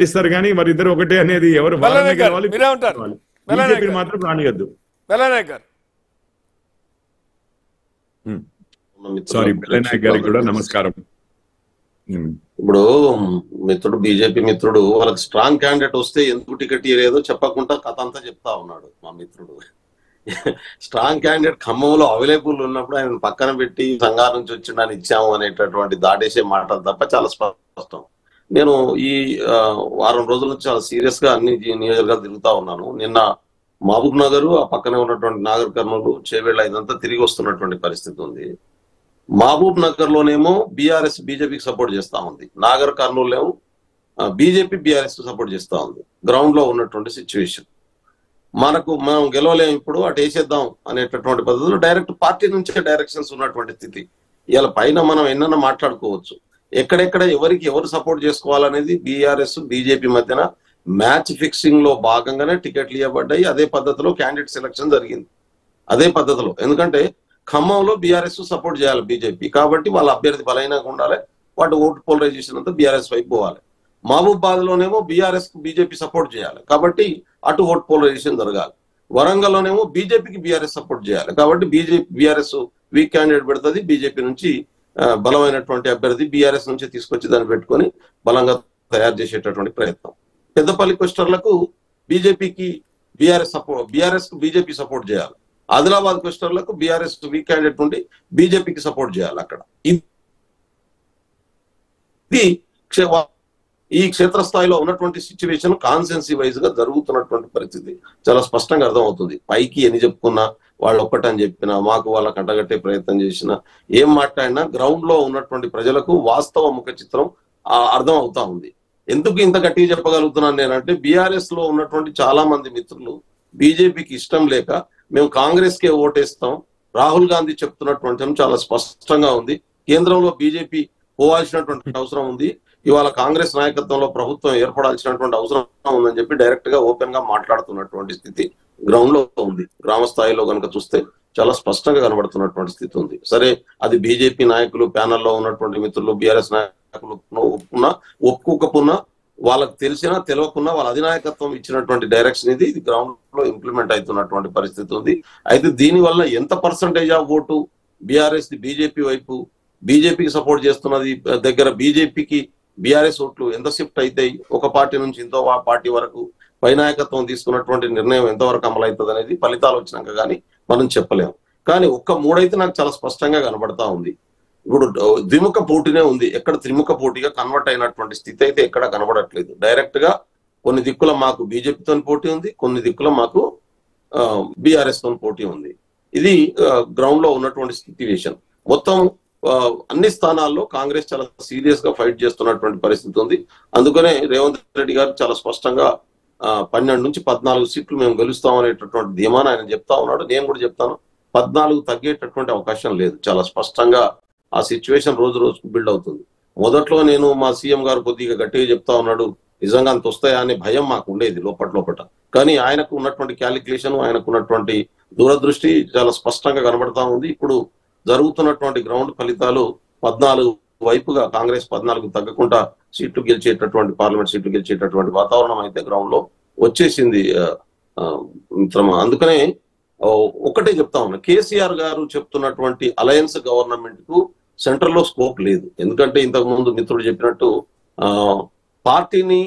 ఇస్తారు కానీ మరి ఇద్దరు ఒకటే అనేది ఎవరు బీజేపీ మాత్రం రానియద్దు. సారీ, బెల్లనాయక్ గారికి కూడా నమస్కారం. ఇప్పుడు మిత్రుడు బీజేపీ మిత్రుడు వాళ్ళకి స్ట్రాంగ్ క్యాండిడేట్ వస్తే ఎందుకు టికెట్ ఇవ్వలేదో చెప్పకుండా కథ అంతా చెప్తా ఉన్నాడు మా మిత్రుడు. స్ట్రాంగ్ క్యాండిడేట్ ఖమ్మంలో అవైలబుల్ ఉన్నప్పుడు ఆయన పక్కన పెట్టి సంఘాల నుంచి వచ్చిండని ఇచ్చాము అనేటటువంటి దాటేసే మాటలు తప్ప చాలా స్పష్టం. నేను ఈ వారం రోజుల నుంచి చాలా సీరియస్ గా అన్ని నియోజకవర్గాలు తిరుగుతా ఉన్నాను. నిన్న మహబూబ్ నగర్, ఆ పక్కనే ఉన్నటువంటి నాగర్ కర్నూలు, చేవేళ్ల ఇదంతా తిరిగి వస్తున్నటువంటి పరిస్థితి ఉంది. మహబూబ్ నగర్ లోనేమో బీఆర్ఎస్ బీజేపీకి సపోర్ట్ చేస్తా ఉంది, నాగర్ కర్నూలులో బీజేపీ బీఆర్ఎస్ సపోర్ట్ చేస్తా ఉంది. గ్రౌండ్ లో ఉన్నటువంటి సిచ్యువేషన్ మనం గెలవలేము, ఇప్పుడు అటు వేసేద్దాం అనేటటువంటి పద్ధతిలో డైరెక్ట్ పార్టీ నుంచే డైరెక్షన్స్ ఉన్నటువంటి స్థితి. ఇలా పైన మనం ఎన్నన్నా మాట్లాడుకోవచ్చు, ఎక్కడెక్కడ ఎవరికి ఎవరు సపోర్ట్ చేసుకోవాలనేది బీఆర్ఎస్ బీజేపీ మధ్యన మ్యాచ్ ఫిక్సింగ్ లో భాగంగానే టికెట్లు ఇవ్వబడ్డాయి. అదే పద్ధతిలో క్యాండిడేట్ సెలక్షన్ జరిగింది, అదే పద్ధతిలో. ఎందుకంటే ఖమ్మంలో బీఆర్ఎస్ సపోర్ట్ చేయాలి బీజేపీ, కాబట్టి వాళ్ళ అభ్యర్థి బలైనగా ఉండాలి, వాటి ఓటు పోలరైజేషన్ అంతా బీఆర్ఎస్ వైపు పోవాలి. మహబూబాద్ లోనేమో బీఆర్ఎస్ కు బీజేపీ సపోర్ట్ చేయాలి, కాబట్టి అటు ఓటు పోలరైజేషన్ జరగాలి. వరంగల్ లోనేమో బీజేపీకి బీఆర్ఎస్ సపోర్ట్ చేయాలి, కాబట్టి బీఆర్ఎస్ వీక్ క్యాండిడేట్ పెడుతుంది, బీజేపీ నుంచి బలమైనటువంటి అభ్యర్థి బీఆర్ఎస్ నుంచి తీసుకొచ్చి దాన్ని పెట్టుకొని బలంగా తయారు చేసేటటువంటి ప్రయత్నం. పెద్దపల్లి క్వెస్టర్లకు బీజేపీకి బీఆర్ఎస్ కు బీజేపీ సపోర్ట్ చేయాలి. ఆదిలాబాద్ క్వెస్టర్లకు బీఆర్ఎస్ వీక్ క్యాండిడేట్ ఉండి బీజేపీకి సపోర్ట్ చేయాలి. అక్కడ ఇది ఈ క్షేత్రస్థాయిలో ఉన్నటువంటి సిచ్యువేషన్ కాన్సెన్సీ వైజ్ గా జరుగుతున్నటువంటి పరిస్థితి చాలా స్పష్టంగా అర్థమవుతుంది. పైకి ఎన్ని చెప్పుకున్నా, వాళ్ళు ఒక్కటని చెప్పినా, మాకు వాళ్ళకి అంటగట్టే ప్రయత్నం చేసినా, ఏం మాట్లాడినా గ్రౌండ్ లో ఉన్నటువంటి ప్రజలకు వాస్తవ ముఖ చిత్రం అర్థం అవుతా ఉంది. ఎందుకు ఇంత గట్టిగా చెప్పగలుగుతున్నాను నేనంటే, బీఆర్ఎస్ లో ఉన్నటువంటి చాలా మంది మిత్రులు బీజేపీకి ఇష్టం లేక మేము కాంగ్రెస్ కే ఓటేస్తాం, రాహుల్ గాంధీ చెప్తున్నటువంటి చాలా స్పష్టంగా ఉంది, కేంద్రంలో బీజేపీ పోవాల్సినటువంటి అవసరం ఉంది, ఇవాళ కాంగ్రెస్ నాయకత్వంలో ప్రభుత్వం ఏర్పడాల్సినటువంటి అవసరం ఉందని చెప్పి డైరెక్ట్ గా ఓపెన్ గా మాట్లాడుతున్నటువంటి స్థితి గ్రౌండ్ లో ఉంది. గ్రామ స్థాయిలో కనుక చూస్తే చాలా స్పష్టంగా కనబడుతున్నటువంటి స్థితి ఉంది. సరే, అది బీజేపీ నాయకులు ప్యానల్లో ఉన్నటువంటి మిత్రులు, బీఆర్ఎస్ నాయకులు ఒప్పుకోకపోయినా, వాళ్ళకి తెలిసినా తెలియకున్నా వాళ్ళ అధినాయకత్వం ఇచ్చినటువంటి డైరెక్షన్ ఇది గ్రౌండ్ లో ఇంప్లిమెంట్ అవుతున్నటువంటి పరిస్థితి ఉంది. అయితే దీని వల్ల ఎంత percentage of vote BRS BJP వైపు, బీజేపీకి సపోర్ట్ చేస్తున్నది దగ్గర బీజేపీకి బీఆర్ఎస్ ఓట్లు ఎంత షిఫ్ట్ అవుతాయి, ఒక పార్టీ నుంచి ఇంకో పార్టీ వరకు పై నాయకత్వం తీసుకున్నటువంటి నిర్ణయం ఎంతవరకు అమలవుతుంది అనేది ఫలితాలు వచ్చినాక కానీ మనం చెప్పలేము. కానీ ఒక్క మూడైతే నాకు చాలా స్పష్టంగా కనబడతా ఉంది. ఇప్పుడు ద్విముఖ పోటీనే ఉంది, ఎక్కడ త్రిముఖ పోటీగా కన్వర్ట్ అయినటువంటి స్థితి అయితే ఎక్కడ కనబడట్లేదు. డైరెక్ట్ గా కొన్ని దిక్కుల మాకు బీజేపీతో పోటీ ఉంది, కొన్ని దిక్కుల మాకు బీఆర్ఎస్ తో పోటీ ఉంది. ఇది గ్రౌండ్ లో ఉన్నటువంటి సిచ్యువేషన్. మొత్తం అన్ని స్థానాల్లో కాంగ్రెస్ చాలా సీరియస్ గా ఫైట్ చేస్తున్నటువంటి పరిస్థితి ఉంది. అందుకనే రేవంత్ రెడ్డి గారు చాలా స్పష్టంగా 12 నుంచి 14 సీట్లు మేము గెలుస్తాం అనేటటువంటి ధీమాన ఆయన చెప్తా ఉన్నాడు. నేను కూడా చెప్తాను, 14 తగ్గేటటువంటి అవకాశం లేదు. చాలా స్పష్టంగా ఆ సిచ్యువేషన్ రోజు రోజుకు బిల్డ్ అవుతుంది. మొదట్లో నేను మా సీఎం గారు కొద్దిగా గట్టిగా చెప్తా ఉన్నాడు, నిజంగా అంత వస్తాయా అనే భయం మాకు ఉండేది లోపల. కానీ ఆయనకు ఉన్నటువంటి క్యాలిక్యులేషన్, ఆయనకు ఉన్నటువంటి దూరదృష్టి చాలా స్పష్టంగా కనబడతా ఉంది. ఇప్పుడు జరుగుతున్నటువంటి గ్రౌండ్ ఫలితాలు 14 వైపుగా కాంగ్రెస్ 14 తగ్గకుండా సీట్లు గెలిచేటటువంటి, పార్లమెంట్ సీట్లు గెలిచేటటువంటి వాతావరణం అయితే గ్రౌండ్ లో వచ్చేసింది మిత్రమా. అందుకనే ఒకటే చెప్తా ఉన్నా, కేసీఆర్ గారు చెప్తున్నటువంటి అలయన్స్ గవర్నమెంట్ కు సెంట్రల్ లో స్కోప్ లేదు. ఎందుకంటే ఇంతకు ముందు మిత్రుడు చెప్పినట్టు పార్టీని